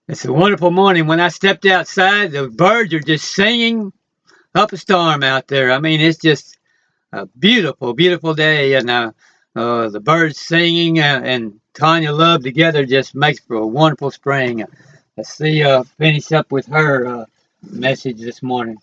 It's a wonderful morning. When I stepped outside, the birds are just singing up a storm out there. I mean, it's just a beautiful, beautiful day, and the birds singing and Tanya Love together just makes for a wonderful spring. Let's see, finish up with her message this morning.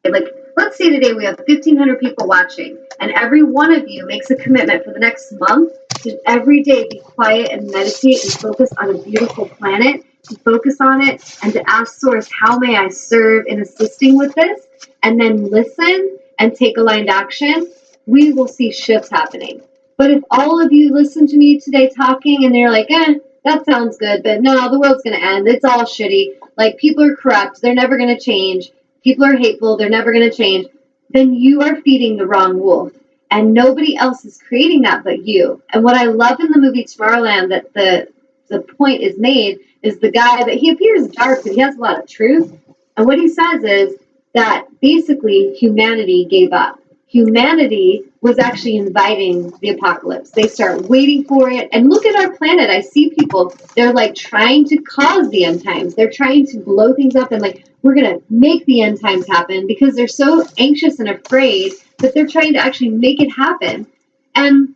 Like, let's say today we have 1,500 people watching, and every one of you makes a commitment for the next month to every day be quiet and meditate and focus on a beautiful planet, to focus on it, and to ask Source, how may I serve in assisting with this? And then listen and take aligned action. We will see shifts happening. But if all of you listen to me today talking and they're like, that sounds good, but no, the world's going to end. It's all shitty. Like, people are corrupt. They're never going to change. People are hateful. They're never going to change. Then you are feeding the wrong wolf. And nobody else is creating that but you. And what I love in the movie Tomorrowland, that the point is made, is the guy that he appears dark, but he has a lot of truth. And what he says is that basically humanity gave up. Humanity was actually inviting the apocalypse. They start waiting for it. And look at our planet. I see people, they're like trying to cause the end times. They're trying to blow things up and like, we're going to make the end times happen because they're so anxious and afraid that they're trying to actually make it happen. And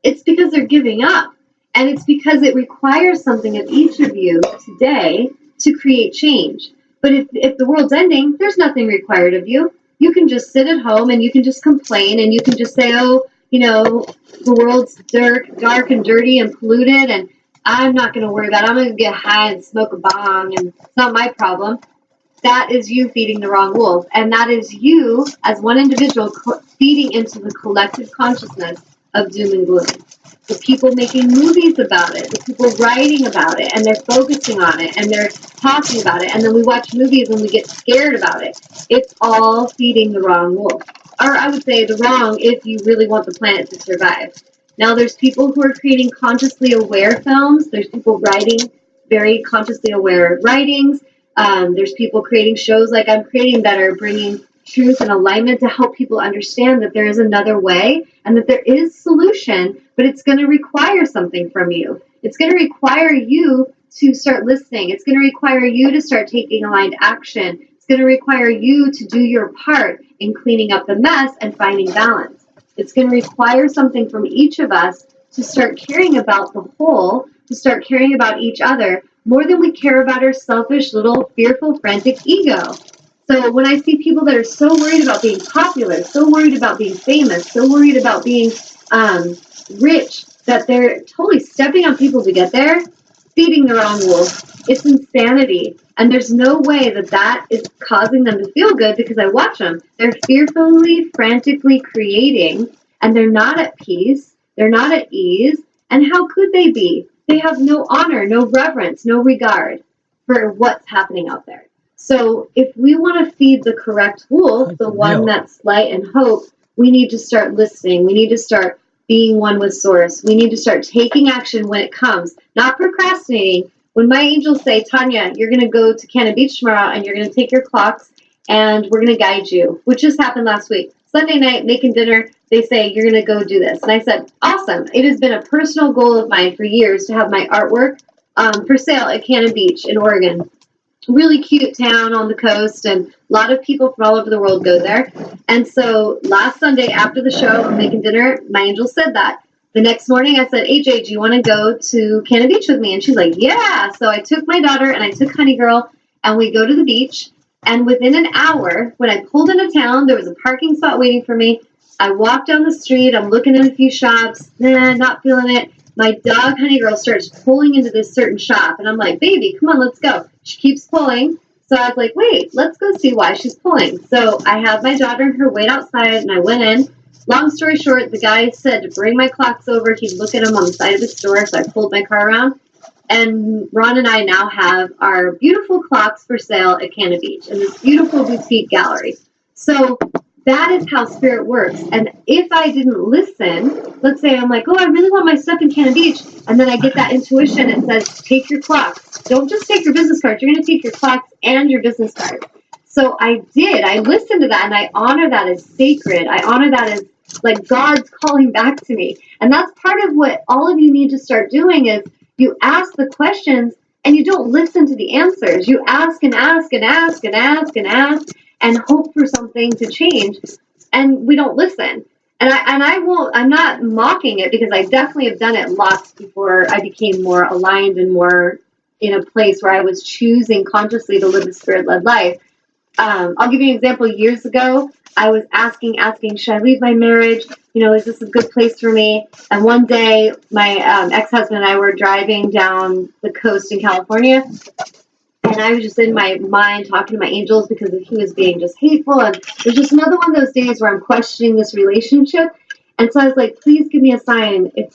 it's because they're giving up. And it's because it requires something of each of you today to create change. But if the world's ending, there's nothing required of you. You can just sit at home and you can just complain and you can just say, oh, the world's dark and dirty and polluted, and I'm not going to worry about it. I'm going to get high and smoke a bong, and it's not my problem. That is you feeding the wrong wolf. And that is you, as one individual, feeding into the collective consciousness of doom and gloom. The people making movies about it, the people writing about it, and they're focusing on it, and they're talking about it, and then we watch movies and we get scared about it. It's all feeding the wrong wolf. Or I would say the wrong if you really want the planet to survive. Now there's people who are creating consciously aware films. There's people writing very consciously aware writings. There's people creating shows like I'm creating that are bringing truth and alignment to help people understand that there is another way and that there is solution, but it's going to require something from you. It's going to require you to start listening. It's going to require you to start taking aligned action. It's going to require you to do your part in cleaning up the mess and finding balance. It's going to require something from each of us to start caring about the whole, to start caring about each other more than we care about our selfish, little, fearful, frantic ego. So when I see people that are so worried about being popular, so worried about being famous, so worried about being rich, that they're totally stepping on people to get there, feeding the wrong wolf. It's insanity. And there's no way that is causing them to feel good, because I watch them. They're fearfully, frantically creating, and they're not at peace. They're not at ease. And how could they be? They have no honor, no reverence, no regard for what's happening out there. So if we want to feed the correct wolf, the one that's light and hope, we need to start listening. We need to start being one with Source. We need to start taking action when it comes, not procrastinating. When my angels say, Tanya, you're going to go to Cannon Beach tomorrow and you're going to take your clocks and we're going to guide you, which just happened last week. Sunday night, making dinner, they say, you're going to go do this. And I said, awesome. It has been a personal goal of mine for years to have my artwork for sale at Cannon Beach in Oregon. Really cute town on the coast, and a lot of people from all over the world go there. And so last Sunday after the show, I'm making dinner, my angel said that. The next morning I said, AJ, do you want to go to Cannon Beach with me? And she's like, yeah. So I took my daughter and I took Honey Girl and we go to the beach. And within an hour, when I pulled into town, there was a parking spot waiting for me. I walked down the street. I'm looking at a few shops. Not feeling it. My dog, Honey Girl, starts pulling into this certain shop. And I'm like, baby, come on, let's go. She keeps pulling. So I was like, wait, let's go see why she's pulling. So I have my daughter and her wait outside, and I went in. Long story short, the guy said to bring my clocks over. He'd look at them on the side of the store. So I pulled my car around. And Ron and I now have our beautiful clocks for sale at Cannon Beach in this beautiful boutique gallery. So that is how spirit works. And if I didn't listen, let's say I'm like, oh, I really want my stuff in Cannon Beach. And then I get that intuition that says, take your clocks. Don't just take your business card. You're going to take your clocks and your business card. So I did. I listened to that, and I honor that as sacred. I honor that as like God's calling back to me. And that's part of what all of you need to start doing is you ask the questions and you don't listen to the answers. You ask and ask and ask and ask and ask and hope for something to change, and we don't listen. And I won't, I'm not mocking it, because I definitely have done it lots before I became more aligned and more in a place where I was choosing consciously to live a spirit-led life. I'll give you an example. Years ago, I was asking, should I leave my marriage? Is this a good place for me? And one day, my ex-husband and I were driving down the coast in California, and I was just in my mind talking to my angels because he was being just hateful. And it was just another one of those days where I'm questioning this relationship. And so I was like, please give me a sign if,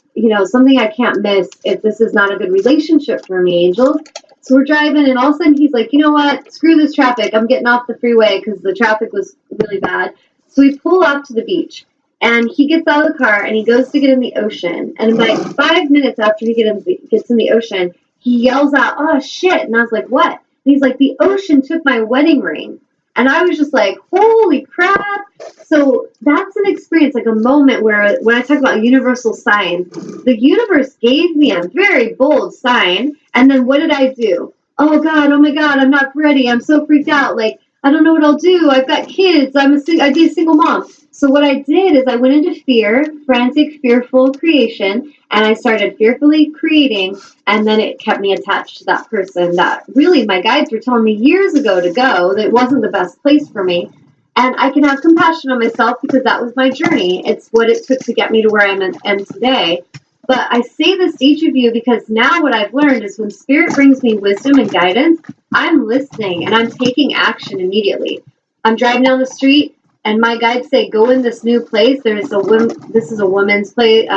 something I can't miss, if this is not a good relationship for me, angels. So we're driving, and all of a sudden he's like, you know what? Screw this traffic. I'm getting off the freeway because the traffic was really bad. So we pull off to the beach, and he gets out of the car and he goes to get in the ocean. And like 5 minutes after he gets in the ocean, he yells out, "Oh shit!" And I was like, "What?" And he's like, "The ocean took my wedding ring." And I was just like, holy crap. So that's an experience, like a moment where, when I talk about universal signs, the universe gave me a very bold sign. And then what did I do? Oh God, oh my God, I'm not ready. I'm so freaked out. Like, I don't know what I'll do. I've got kids. I'd be a single mom. So what I did is I went into fear, frantic, fearful creation, and I started fearfully creating, and then it kept me attached to that person that really my guides were telling me years ago to go, that it wasn't the best place for me. And I can have compassion on myself because that was my journey. It's what it took to get me to where I am today. But I say this to each of you because now what I've learned is when Spirit brings me wisdom and guidance, I'm listening and I'm taking action immediately. I'm driving down the street, and my guides say, go in this new place. This is a women's place,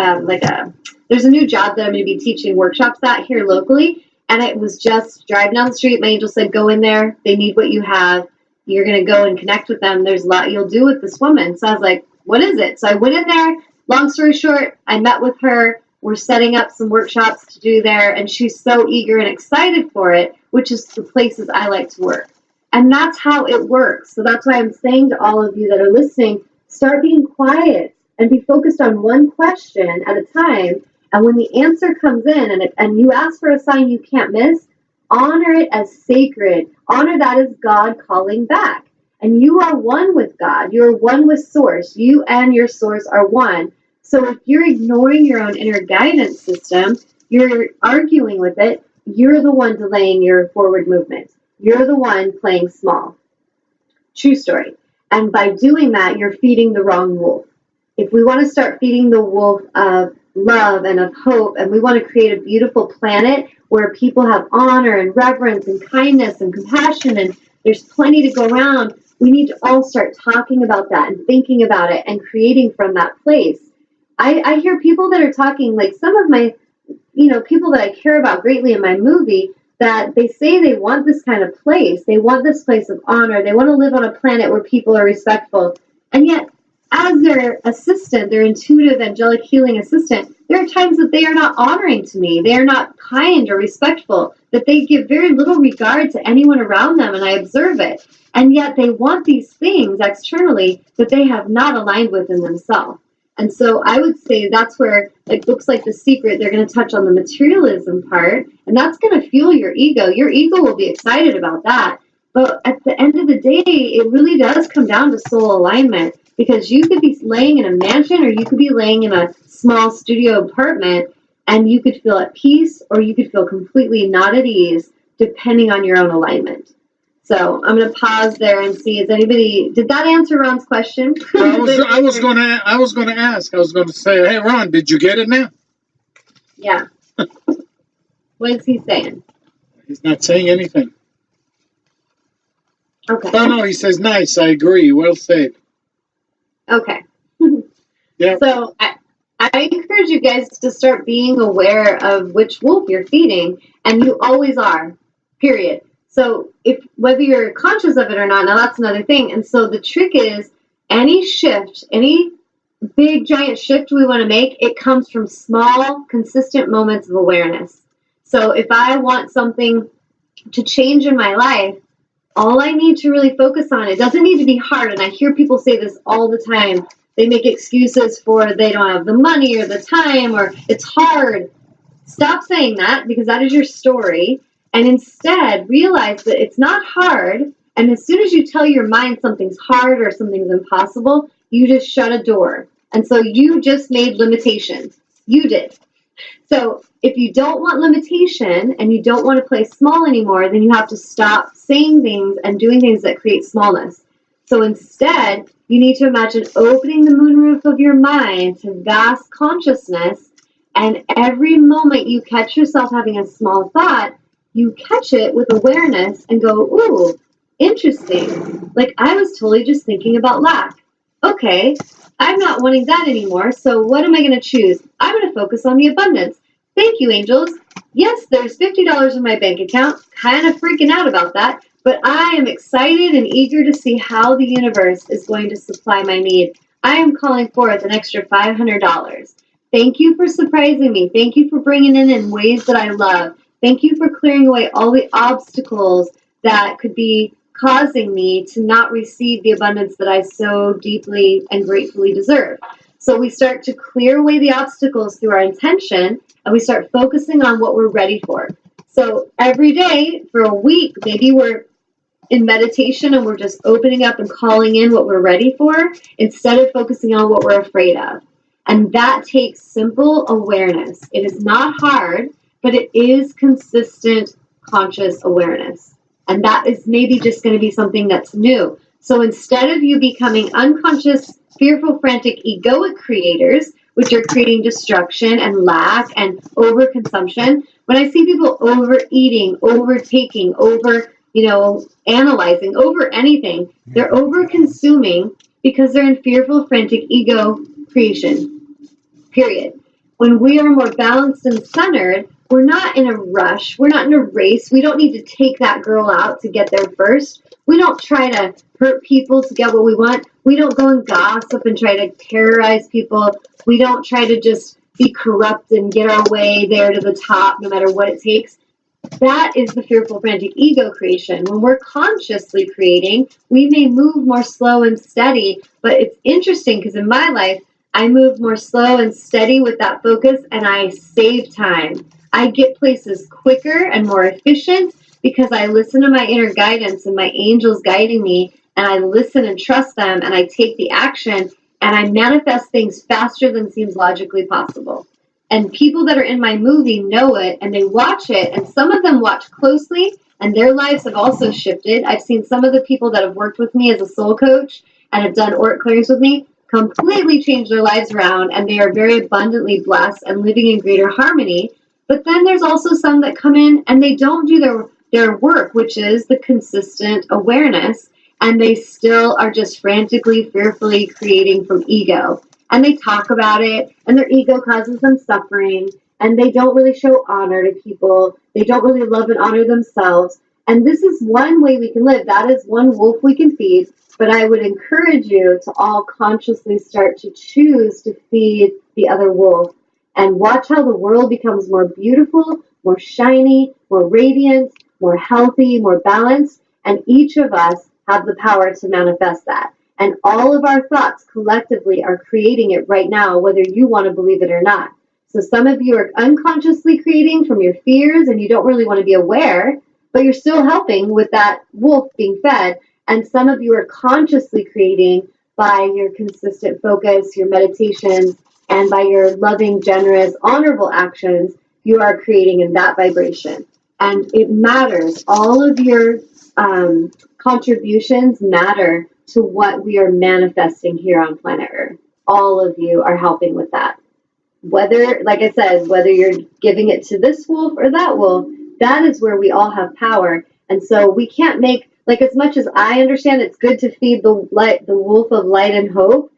there's a new job that I'm going to be teaching workshops at here locally. And it was just driving down the street. My angel said, go in there. They need what you have. You're going to go and connect with them. There's a lot you'll do with this woman. So I was like, what is it? So I went in there. Long story short, I met with her. We're setting up some workshops to do there. And she's so eager and excited for it, which is the places I like to work. And that's how it works. So that's why I'm saying to all of you that are listening, start being quiet and be focused on one question at a time. And when the answer comes in and you ask for a sign you can't miss, honor it as sacred. Honor that as God calling back. And you are one with God. You're one with Source. You and your Source are one. So if you're ignoring your own inner guidance system, you're arguing with it, you're the one delaying your forward movement. You're the one playing small. True story. And by doing that, you're feeding the wrong wolf. If we want to start feeding the wolf of love and of hope, and we want to create a beautiful planet where people have honor and reverence and kindness and compassion, and there's plenty to go around, we need to all start talking about that and thinking about it and creating from that place. I hear people that are talking, like some of my, people that I care about greatly in my movie, that they say they want this kind of place. They want this place of honor. They want to live on a planet where people are respectful. And yet, as their assistant, their intuitive angelic healing assistant, there are times that they are not honoring to me. They are not kind or respectful, that they give very little regard to anyone around them, and I observe it. And yet they want these things externally that they have not aligned with in themselves. And so I would say that's where, like books like The Secret, they're going to touch on the materialism part, and that's going to fuel your ego. Your ego will be excited about that. But at the end of the day, it really does come down to soul alignment, because you could be laying in a mansion or you could be laying in a small studio apartment, and you could feel at peace or you could feel completely not at ease, depending on your own alignment. So I'm going to pause there and see, did that answer Ron's question? I was going to ask. I was going to say, hey, Ron, did you get it now? Yeah. What is he saying? He's not saying anything. Okay. Oh, no, he says, nice, I agree. Well said. Okay. Yeah. So I encourage you guys to start being aware of which wolf you're feeding, and you always are, period. So whether you're conscious of it or not, now that's another thing. And so the trick is, any shift, any big giant shift we want to make, it comes from small, consistent moments of awareness. So if I want something to change in my life, all I need to really focus on, it doesn't need to be hard. And I hear people say this all the time. They make excuses for they don't have the money or the time or it's hard. Stop saying that, because that is your story. and instead realize that it's not hard. And as soon as you tell your mind something's hard or something's impossible, you just shut a door. And so you just made limitation. You did. So if you don't want limitation and you don't want to play small anymore, then you have to stop saying things and doing things that create smallness. So instead, you need to imagine opening the moonroof of your mind to vast consciousness, and every moment you catch yourself having a small thought, you catch it with awareness and go, ooh, interesting. Like, I was totally just thinking about lack. Okay, I'm not wanting that anymore, so what am I going to choose? I'm going to focus on the abundance. Thank you, angels. Yes, there's $50 in my bank account. Kind of freaking out about that, but I am excited and eager to see how the universe is going to supply my need. I am calling forth an extra $500. Thank you for surprising me. Thank you for bringing in ways that I love. Thank you for clearing away all the obstacles that could be causing me to not receive the abundance that I so deeply and gratefully deserve. So we start to clear away the obstacles through our intention, and we start focusing on what we're ready for. So every day for a week, maybe we're in meditation and we're just opening up and calling in what we're ready for instead of focusing on what we're afraid of. And that takes simple awareness. It is not hard, but it is consistent conscious awareness. And that is maybe just going to be something that's new. So instead of you becoming unconscious, fearful, frantic, egoic creators, which are creating destruction and lack and overconsumption, when I see people overeating, overtaking, analyzing, over anything, they're over-consuming because they're in fearful, frantic, ego creation, period. When we are more balanced and centered, we're not in a rush. We're not in a race. We don't need to take that girl out to get there first. We don't try to hurt people to get what we want. We don't go and gossip and try to terrorize people. We don't try to just be corrupt and get our way there to the top no matter what it takes. That is the fearful, frantic ego creation. When we're consciously creating, we may move more slow and steady, but it's interesting because in my life, I move more slow and steady with that focus, and I save time. I get places quicker and more efficient because I listen to my inner guidance and my angels guiding me, and I listen and trust them, and I take the action, and I manifest things faster than seems logically possible. And people that are in my movie know it, and they watch it, and some of them watch closely, and their lives have also shifted. I've seen some of the people that have worked with me as a soul coach and have done auric clearings with me completely change their lives around, and they are very abundantly blessed and living in greater harmony. But then there's also some that come in and they don't do their work, which is the consistent awareness, and they still are just frantically, fearfully creating from ego. And they talk about it, and their ego causes them suffering, and they don't really show honor to people. They don't really love and honor themselves. And this is one way we can live. That is one wolf we can feed. But I would encourage you to all consciously start to choose to feed the other wolf and watch how the world becomes more beautiful, more shiny, more radiant, more healthy, more balanced. And each of us have the power to manifest that. And all of our thoughts collectively are creating it right now, whether you want to believe it or not. So some of you are unconsciously creating from your fears and you don't really want to be aware, but you're still helping with that wolf being fed. And some of you are consciously creating by your consistent focus, your meditations, and by your loving, generous, honorable actions. You are creating in that vibration. And it matters. All of your contributions matter to what we are manifesting here on planet Earth. All of you are helping with that. Whether, like I said, whether you're giving it to this wolf or that wolf, that is where we all have power. And so we can't make, like, as much as I understand it's good to feed the wolf of light and hope,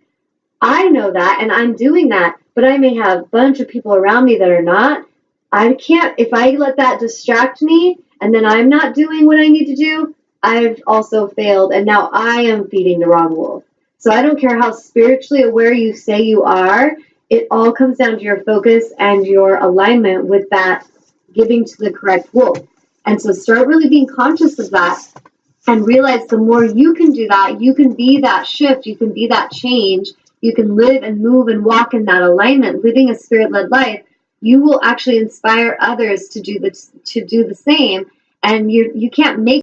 I know that and I'm doing that, but I may have a bunch of people around me that are not. I can't, if I let that distract me and then I'm not doing what I need to do, I've also failed, and now I am feeding the wrong wolf. So I don't care how spiritually aware you say you are, it all comes down to your focus and your alignment with that giving to the correct wolf. And so start really being conscious of that and realize the more you can do that, you can be that shift, you can be that change, you can live and move and walk in that alignment, living a spirit-led life. You will actually inspire others to do the same. and you can't make